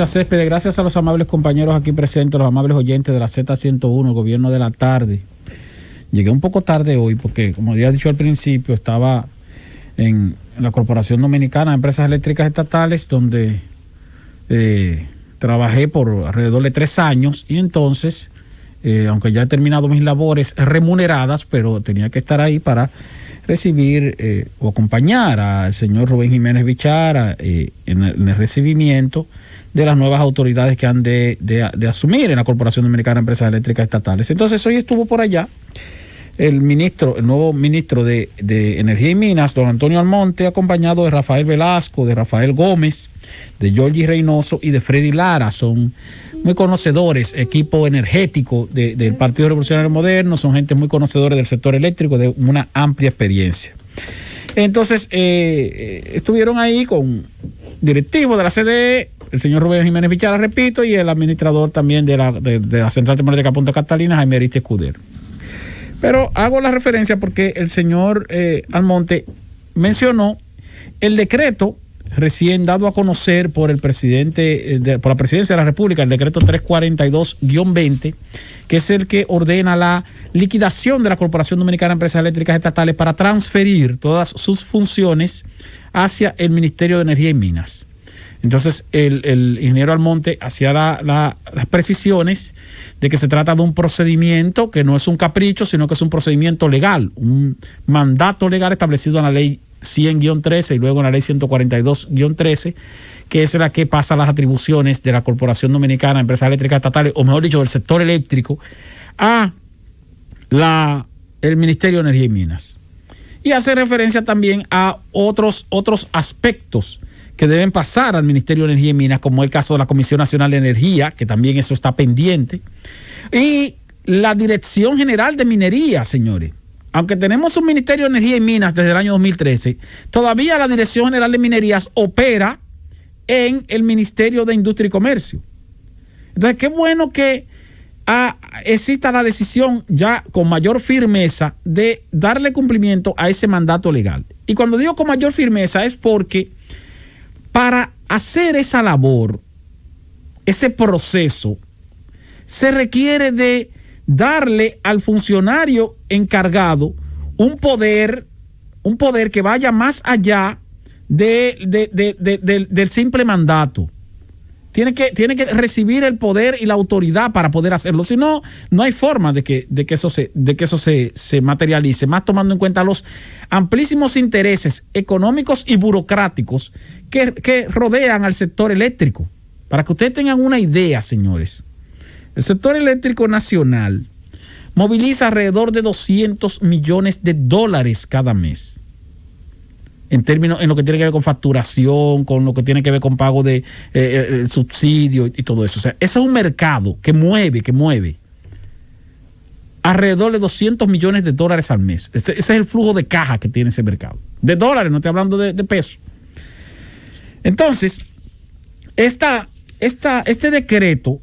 Céspedes, gracias a los amables compañeros aquí presentes, los amables oyentes de la Z101, el gobierno de la tarde. Llegué un poco tarde hoy porque, como había dicho al principio, estaba en la Corporación Dominicana de Empresas Eléctricas Estatales, donde trabajé por alrededor de 3 años y entonces, aunque ya he terminado mis labores remuneradas, pero tenía que estar ahí para recibir o acompañar al señor Rubén Jiménez Bichara en el recibimiento de las nuevas autoridades que han de asumir en la Corporación Dominicana de Empresas Eléctricas Estatales. Entonces hoy estuvo por allá el nuevo ministro de Energía y Minas, don Antonio Almonte, acompañado de Rafael Velasco, de Rafael Gómez, de Georgie Reynoso y de Freddy Lara. Son muy conocedores, equipo energético del Partido Revolucionario Moderno, son gente muy conocedores del sector eléctrico, de una amplia experiencia. Entonces, estuvieron ahí con directivos de la CDE, el señor Rubén Jiménez Bichara, repito, y el administrador también de la Central Termoeléctrica Punta Catalina, Jaime Ariste Escudero. Pero hago la referencia porque el señor Almonte mencionó el decreto recién dado a conocer por el presidente, por la Presidencia de la República, el decreto 342-20, que es el que ordena la liquidación de la Corporación Dominicana de Empresas Eléctricas Estatales para transferir todas sus funciones hacia el Ministerio de Energía y Minas. Entonces el ingeniero Almonte hacía las precisiones de que se trata de un procedimiento que no es un capricho, sino que es un procedimiento legal, un mandato legal establecido en la ley 100-13 y luego en la ley 142-13, que es la que pasa las atribuciones de la Corporación Dominicana de Empresas Eléctricas Estatales, o mejor dicho, del sector eléctrico, a el Ministerio de Energía y Minas. Y hace referencia también a otros aspectos que deben pasar al Ministerio de Energía y Minas, como el caso de la Comisión Nacional de Energía, que también eso está pendiente, y la Dirección General de Minería, señores. Aunque tenemos un Ministerio de Energía y Minas desde el año 2013, todavía la Dirección General de Minerías opera en el Ministerio de Industria y Comercio. Entonces, qué bueno que exista la decisión ya con mayor firmeza de darle cumplimiento a ese mandato legal. Y cuando digo con mayor firmeza es porque para hacer esa labor, ese proceso, se requiere de darle al funcionario encargado un poder que vaya más allá del simple mandato. Tiene que recibir el poder y la autoridad para poder hacerlo. Si no, no hay forma de que eso se materialice, más tomando en cuenta los amplísimos intereses económicos y burocráticos que rodean al sector eléctrico. Para que ustedes tengan una idea, señores, el sector eléctrico nacional moviliza alrededor de $200 millones cada mes. En lo que tiene que ver con facturación, con lo que tiene que ver con pago de subsidio y todo eso. O sea, eso es un mercado que mueve alrededor de $200 millones al mes. Ese es el flujo de caja que tiene ese mercado. De dólares, no estoy hablando de pesos. Entonces, este decreto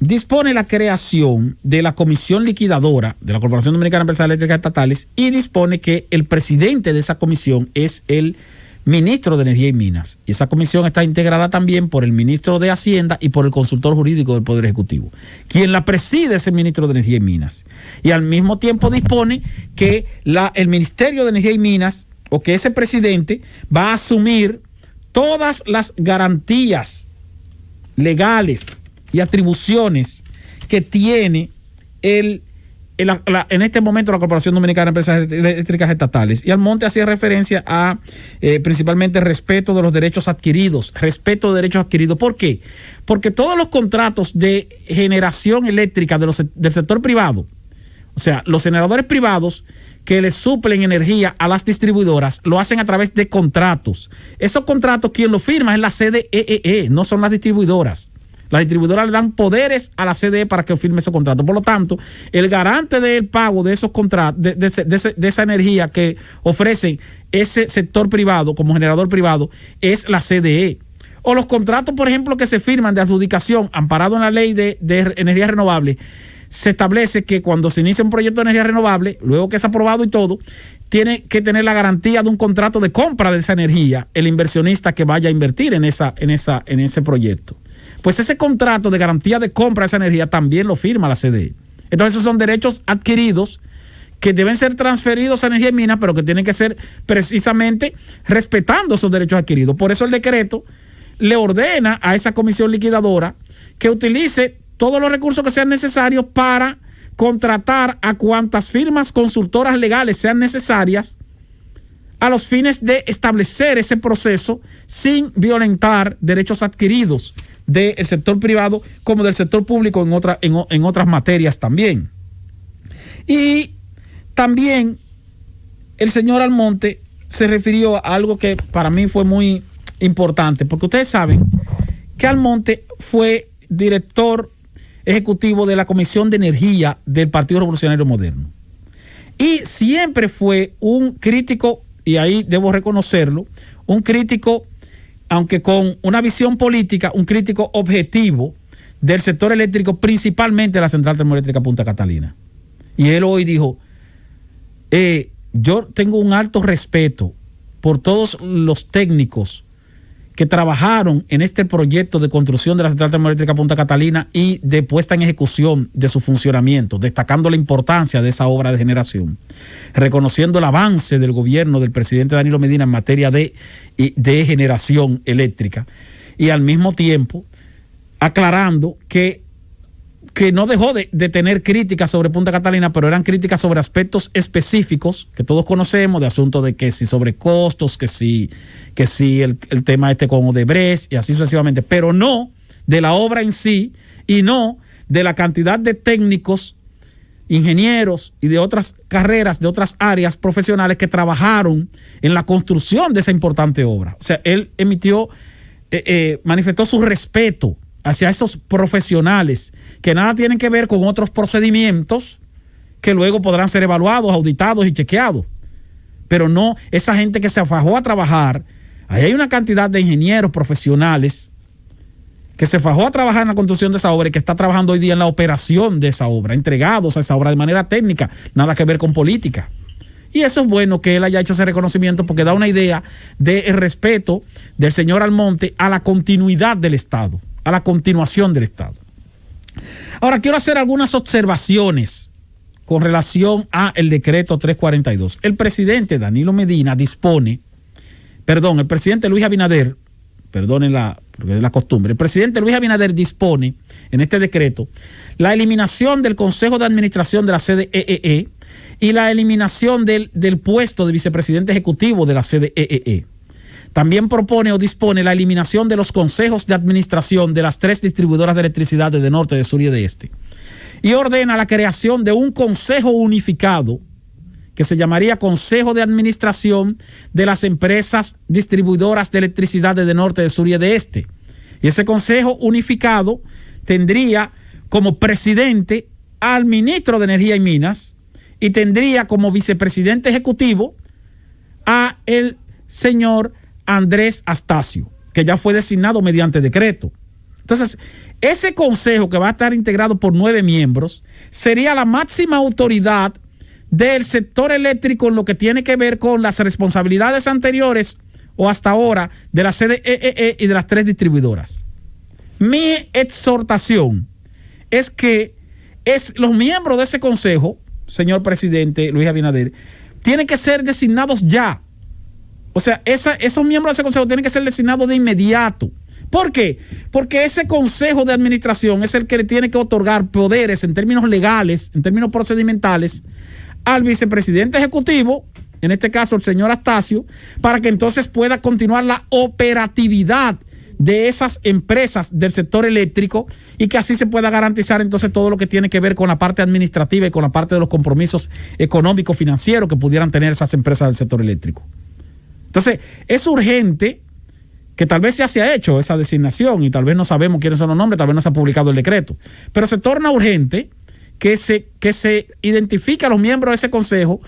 dispone la creación de la comisión liquidadora de la Corporación Dominicana de Empresas Eléctricas Estatales y dispone que el presidente de esa comisión es el ministro de Energía y Minas. Y esa comisión está integrada también por el ministro de Hacienda y por el consultor jurídico del Poder Ejecutivo. Quien la preside es el ministro de Energía y Minas. Y al mismo tiempo dispone que el Ministerio de Energía y Minas, o que ese presidente va a asumir todas las garantías legales y atribuciones que tiene en este momento la Corporación Dominicana de Empresas Eléctricas Estatales. Y Almonte hacía referencia a principalmente respeto de los derechos adquiridos. ¿Por qué? Porque todos los contratos de generación eléctrica del sector privado, o sea, los generadores privados que le suplen energía a las distribuidoras, lo hacen a través de contratos. Esos contratos, quien los firma es la CDEE, no son las distribuidoras. Las distribuidoras le dan poderes a la CDE para que firme esos contratos. Por lo tanto, el garante del pago de esos contratos, de esa energía que ofrece ese sector privado como generador privado, es la CDE. O los contratos, por ejemplo, que se firman de adjudicación, amparado en la ley de energía renovable, se establece que cuando se inicia un proyecto de energía renovable, luego que es aprobado y todo, tiene que tener la garantía de un contrato de compra de esa energía el inversionista que vaya a invertir en ese proyecto. pues ese contrato de garantía de compra de esa energía también lo firma la CDE. Entonces esos son derechos adquiridos que deben ser transferidos a Energía y Minas, pero que tienen que ser precisamente respetando esos derechos adquiridos. Por eso el decreto le ordena a esa comisión liquidadora que utilice todos los recursos que sean necesarios para contratar a cuantas firmas consultoras legales sean necesarias a los fines de establecer ese proceso sin violentar derechos adquiridos del sector privado como del sector público en otras materias también. Y también el señor Almonte se refirió a algo que para mí fue muy importante, porque ustedes saben que Almonte fue director ejecutivo de la Comisión de Energía del Partido Revolucionario Moderno. Y siempre fue un crítico, y ahí debo reconocerlo, un crítico, aunque con una visión política, un crítico objetivo del sector eléctrico, principalmente de la Central Termoeléctrica Punta Catalina. Y él hoy dijo, yo tengo un alto respeto por todos los técnicos que trabajaron en este proyecto de construcción de la Central Termoeléctrica Punta Catalina y de puesta en ejecución de su funcionamiento, destacando la importancia de esa obra de generación, reconociendo el avance del gobierno del presidente Danilo Medina en materia de generación eléctrica y al mismo tiempo aclarando que no dejó de tener críticas sobre Punta Catalina, pero eran críticas sobre aspectos específicos que todos conocemos, de asuntos de que si sobre costos, que si el tema con Odebrecht y así sucesivamente, pero no de la obra en sí y no de la cantidad de técnicos, ingenieros y de otras carreras, de otras áreas profesionales que trabajaron en la construcción de esa importante obra. O sea, él manifestó su respeto hacia esos profesionales que nada tienen que ver con otros procedimientos que luego podrán ser evaluados, auditados y chequeados. Pero no esa gente que se fajó a trabajar. Ahí hay una cantidad de ingenieros profesionales que se fajó a trabajar en la construcción de esa obra y que está trabajando hoy día en la operación de esa obra, entregados a esa obra de manera técnica, nada que ver con política. Y eso es bueno que él haya hecho ese reconocimiento porque da una idea del respeto del señor Almonte a la continuidad del Estado, a la continuación del Estado. Ahora quiero hacer algunas observaciones con relación a el decreto 342. El presidente Danilo Medina el presidente Luis Abinader, porque es la costumbre, el presidente Luis Abinader dispone en este decreto la eliminación del Consejo de Administración de la CDEE y la eliminación del puesto de vicepresidente ejecutivo de la CDEE. También propone o dispone la eliminación de los consejos de administración de las 3 distribuidoras de electricidad de norte, de sur y de este. Y ordena la creación de un consejo unificado que se llamaría Consejo de Administración de las empresas distribuidoras de electricidad de norte, de sur y de este. Y ese consejo unificado tendría como presidente al ministro de Energía y Minas y tendría como vicepresidente ejecutivo a el señor Andrés Astacio, que ya fue designado mediante decreto. Entonces, ese consejo, que va a estar integrado por 9 miembros, sería la máxima autoridad del sector eléctrico en lo que tiene que ver con las responsabilidades anteriores o hasta ahora de la CDEE y de las 3 distribuidoras. Mi exhortación es que los miembros de ese consejo, señor presidente Luis Abinader, tienen que ser designados ya. O sea, esos miembros de ese consejo tienen que ser designados de inmediato. ¿Por qué? Porque ese consejo de administración es el que le tiene que otorgar poderes en términos legales, en términos procedimentales, al vicepresidente ejecutivo, en este caso el señor Astacio, para que entonces pueda continuar la operatividad de esas empresas del sector eléctrico y que así se pueda garantizar entonces todo lo que tiene que ver con la parte administrativa y con la parte de los compromisos económicos, financieros que pudieran tener esas empresas del sector eléctrico. Entonces, es urgente que tal vez ya se ha hecho esa designación y tal vez no sabemos quiénes son los nombres, tal vez no se ha publicado el decreto, pero se torna urgente que se identifique a los miembros de ese consejo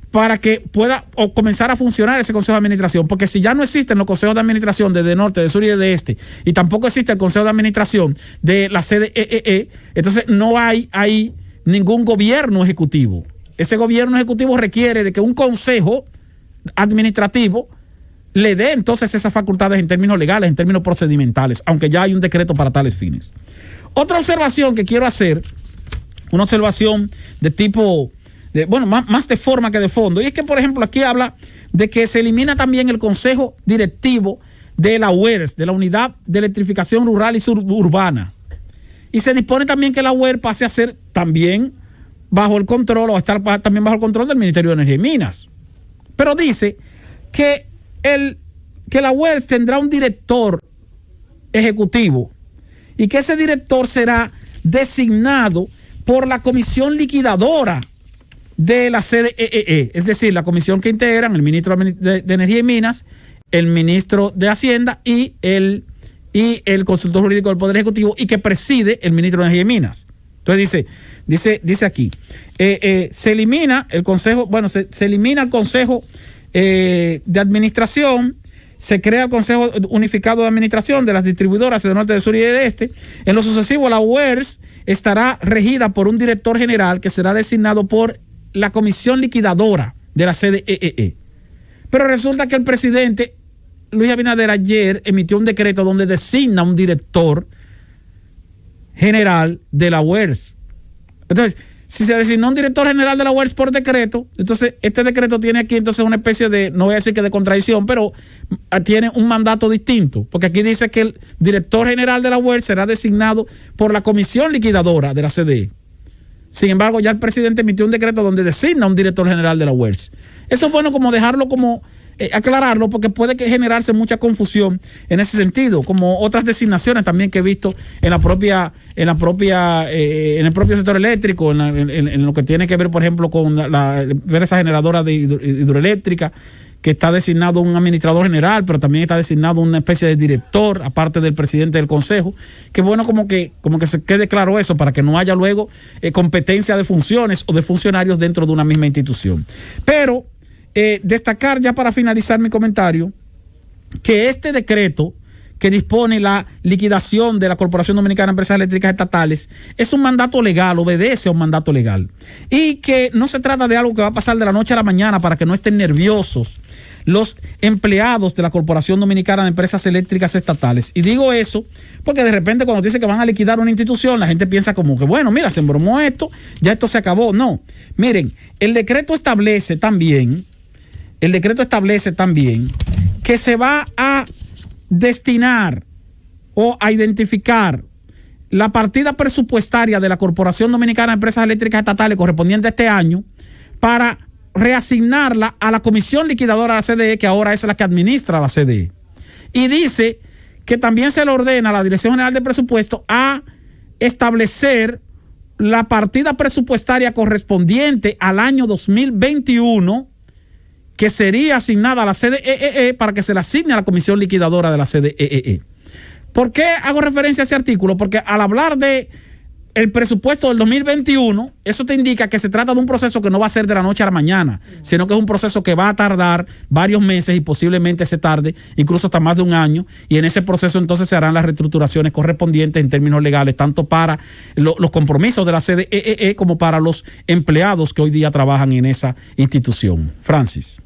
para que pueda comenzar a funcionar ese consejo de administración, porque si ya no existen los consejos de administración de norte, de sur y de este, y tampoco existe el consejo de administración de la CDEE, entonces no hay ahí ningún gobierno ejecutivo. Ese gobierno ejecutivo requiere de que un consejo administrativo le dé entonces esas facultades en términos legales, en términos procedimentales, aunque ya hay un decreto para tales fines. Otra observación que quiero hacer, una observación de tipo, más de forma que de fondo, y es que, por ejemplo, aquí habla de que se elimina también el consejo directivo de la UERS, de la Unidad de Electrificación Rural y Suburbana. Y se dispone también que la UERS pase a ser también bajo el control, o a estar también bajo el control del Ministerio de Energía y Minas. Pero dice que la UERS tendrá un director ejecutivo y que ese director será designado por la comisión liquidadora de la CDEE, es decir, la comisión que integran el ministro de Energía y Minas, el ministro de Hacienda y el consultor jurídico del Poder Ejecutivo, y que preside el ministro de Energía y Minas. Entonces dice aquí, se elimina el consejo, se elimina el consejo de administración, se crea el Consejo Unificado de Administración de las distribuidoras de norte, de sur y de este. En lo sucesivo, la UERS estará regida por un director general que será designado por la comisión liquidadora de la CDEE. Pero resulta que el presidente Luis Abinader ayer emitió un decreto donde designa un director general de la UERS. Entonces, si se designó un director general de la UERS por decreto, entonces este decreto tiene aquí entonces una especie de, no voy a decir que de contradicción, pero tiene un mandato distinto, porque aquí dice que el director general de la UERS será designado por la comisión liquidadora de la CDE. Sin embargo, ya el presidente emitió un decreto donde designa un director general de la UERS. Eso es bueno como dejarlo como aclararlo, porque puede generarse mucha confusión en ese sentido, como otras designaciones también que he visto en el propio sector eléctrico, en lo que tiene que ver, por ejemplo, con la empresa generadora de hidroeléctrica, que está designado un administrador general, pero también está designado una especie de director, aparte del presidente del consejo. Que bueno como que se quede claro eso, para que no haya luego competencia de funciones o de funcionarios dentro de una misma institución. Pero destacar, ya para finalizar mi comentario, que este decreto que dispone la liquidación de la Corporación Dominicana de Empresas Eléctricas Estatales es un mandato legal, obedece a un mandato legal, y que no se trata de algo que va a pasar de la noche a la mañana, para que no estén nerviosos los empleados de la Corporación Dominicana de Empresas Eléctricas Estatales. Y digo eso porque de repente cuando dice que van a liquidar una institución, la gente piensa como que, bueno, mira, se embromó esto, ya esto se acabó. No, miren, el decreto establece también que se va a destinar o a identificar la partida presupuestaria de la Corporación Dominicana de Empresas Eléctricas Estatales correspondiente a este año, para reasignarla a la comisión liquidadora de la CDE, que ahora es la que administra la CDE. Y dice que también se le ordena a la Dirección General de Presupuesto a establecer la partida presupuestaria correspondiente al año 2021, que sería asignada a la CDEE, para que se la asigne a la comisión liquidadora de la CDEE. ¿Por qué hago referencia a ese artículo? Porque al hablar de el presupuesto del 2021, eso te indica que se trata de un proceso que no va a ser de la noche a la mañana, sino que es un proceso que va a tardar varios meses, y posiblemente se tarde incluso hasta más de un año, y en ese proceso entonces se harán las reestructuraciones correspondientes en términos legales, tanto para los compromisos de la CDEE como para los empleados que hoy día trabajan en esa institución. Francis.